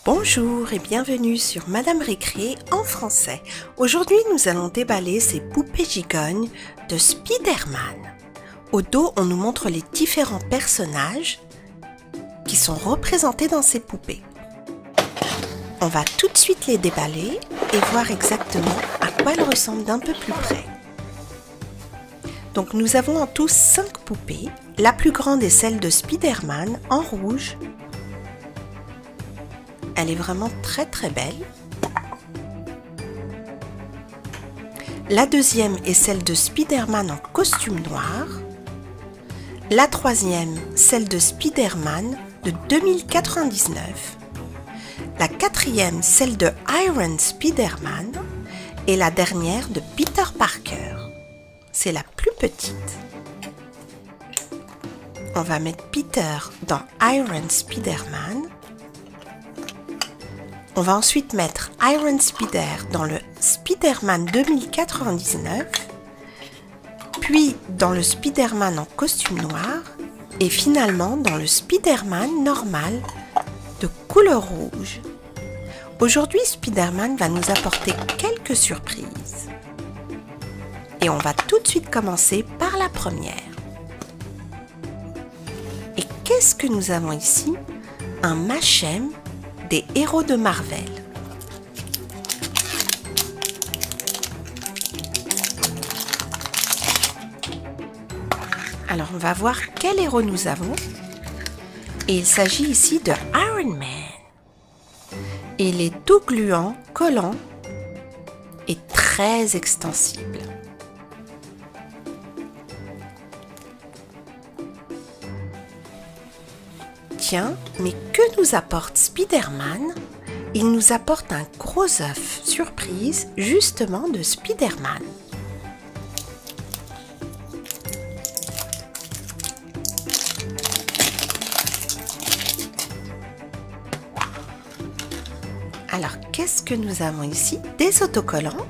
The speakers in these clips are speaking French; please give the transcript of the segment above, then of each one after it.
Bonjour et bienvenue sur Madame Récré en français. Aujourd'hui, nous allons déballer ces poupées gigognes de Spider-Man. Au dos, on nous montre les différents personnages qui sont représentés dans ces poupées. On va tout de suite les déballer et voir exactement à quoi elles ressemblent d'un peu plus près. Donc nous avons en tout 5 poupées. La plus grande est celle de Spider-Man en rouge. Elle est vraiment très belle. La deuxième est celle de Spider-Man en costume noir. La troisième, celle de Spider-Man de 2099. La quatrième, celle de Iron Spider-Man. Et la dernière de Peter Parker. C'est la plus petite. On va mettre Peter dans Iron Spider-Man. On va ensuite mettre Iron Spider dans le Spider-Man 2099, puis dans le Spider-Man en costume noir, et finalement dans le Spider-Man normal de couleur rouge. Aujourd'hui, Spider-Man va nous apporter quelques surprises. Et on va tout de suite commencer par la première. Et qu'est-ce que nous avons ici? Un Machem des héros de Marvel. Alors on va voir quel héros nous avons. Et il s'agit ici de Iron Man. Et il est tout gluant, collant et très extensible. Tiens, mais que nous apporte Spider-Man? Il nous apporte un gros œuf surprise justement de Spider-Man. Alors, qu'est-ce que nous avons ici? Des autocollants.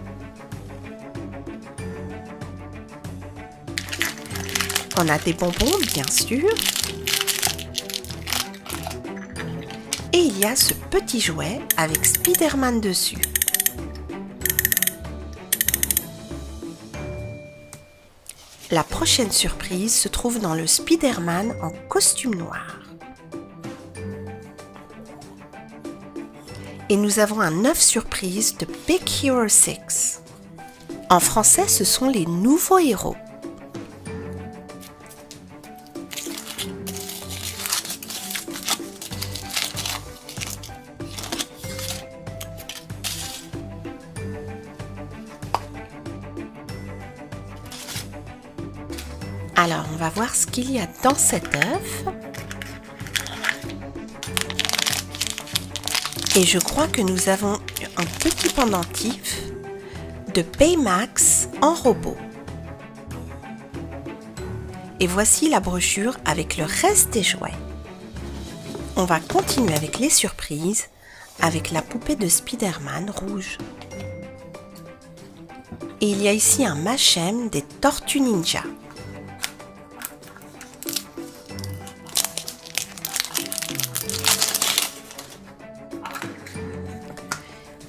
On a des bonbons, bien sûr. Et il y a ce petit jouet avec Spider-Man dessus. La prochaine surprise se trouve dans le Spider-Man en costume noir. Et nous avons un œuf surprise de Big Hero 6. En français, ce sont les nouveaux héros. Alors, on va voir ce qu'il y a dans cet œuf. Et je crois que nous avons un petit pendentif de Baymax en robot. Et voici la brochure avec le reste des jouets. On va continuer avec les surprises avec la poupée de Spider-Man rouge. Et il y a ici un Machem des Tortues Ninja.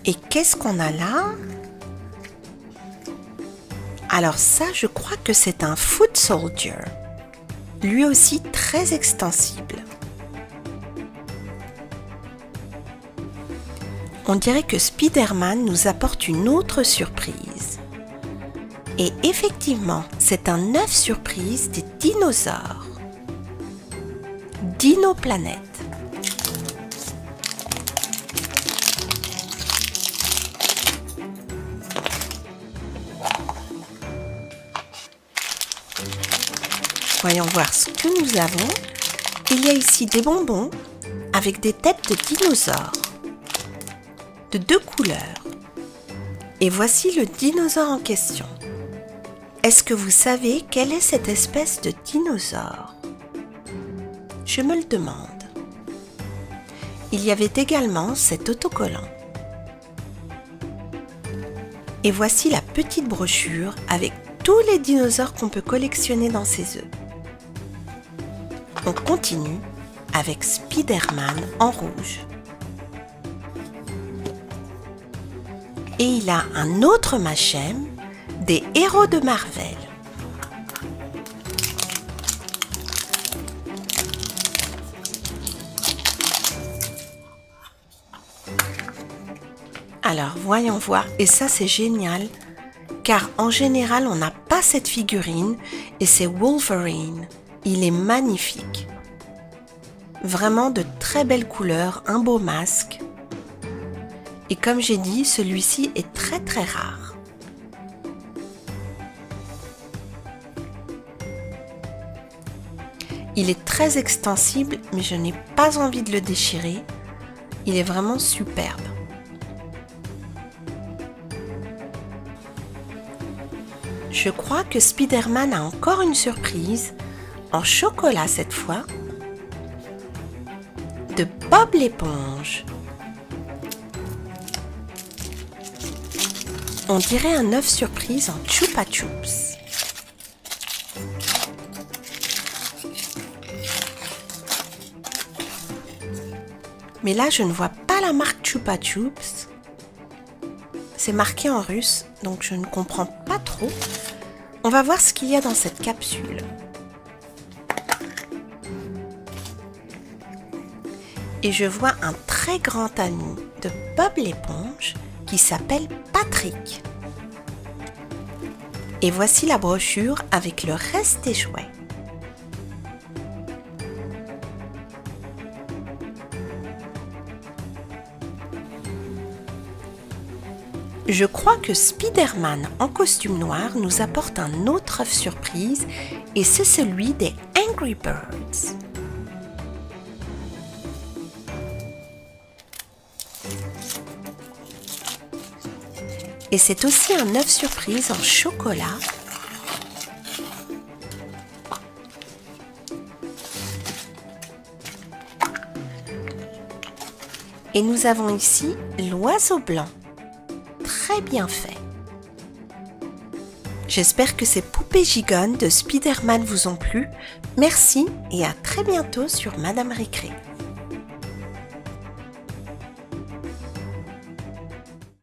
Et qu'est-ce qu'on a là? Alors ça, je crois que c'est un Foot Soldier. Lui aussi très extensible. On dirait que Spider-Man nous apporte une autre surprise. Et effectivement, c'est un œuf surprise des dinosaures. Dino Planet. Voyons voir ce que nous avons. Il y a ici des bonbons avec des têtes de dinosaures de 2 couleurs. Et voici le dinosaure en question. Est-ce que vous savez quelle est cette espèce de dinosaure? Je me le demande. Il y avait également cet autocollant. Et voici la petite brochure avec tous les dinosaures qu'on peut collectionner dans ces œufs. On continue avec Spider-Man en rouge. Et il a un autre Machem des héros de Marvel. Alors, voyons voir. Et ça, c'est génial, car en général, on n'a pas cette figurine, et c'est Wolverine. Il est magnifique. Vraiment de très belles couleurs, un beau masque. Et comme j'ai dit, celui-ci est très très rare. Il est très extensible, mais je n'ai pas envie de le déchirer. Il est vraiment superbe. Je crois que Spider-Man a encore une surprise, en chocolat cette fois, de Bob l'éponge. On dirait un œuf surprise en Chupa Chups. Mais là, je ne vois pas la marque Chupa Chups. C'est marqué en russe, donc je ne comprends pas trop. On va voir ce qu'il y a dans cette capsule. Et je vois un très grand ami de Bob l'éponge qui s'appelle Patrick. Et voici la brochure avec le reste des jouets. Je crois que Spider-Man en costume noir nous apporte un autre œuf surprise et c'est celui des Angry Birds. Et c'est aussi un œuf surprise en chocolat. Et nous avons ici l'oiseau blanc. Très bien fait. J'espère que ces poupées gigones de Spider-Man vous ont plu. Merci et à très bientôt sur Madame Récré.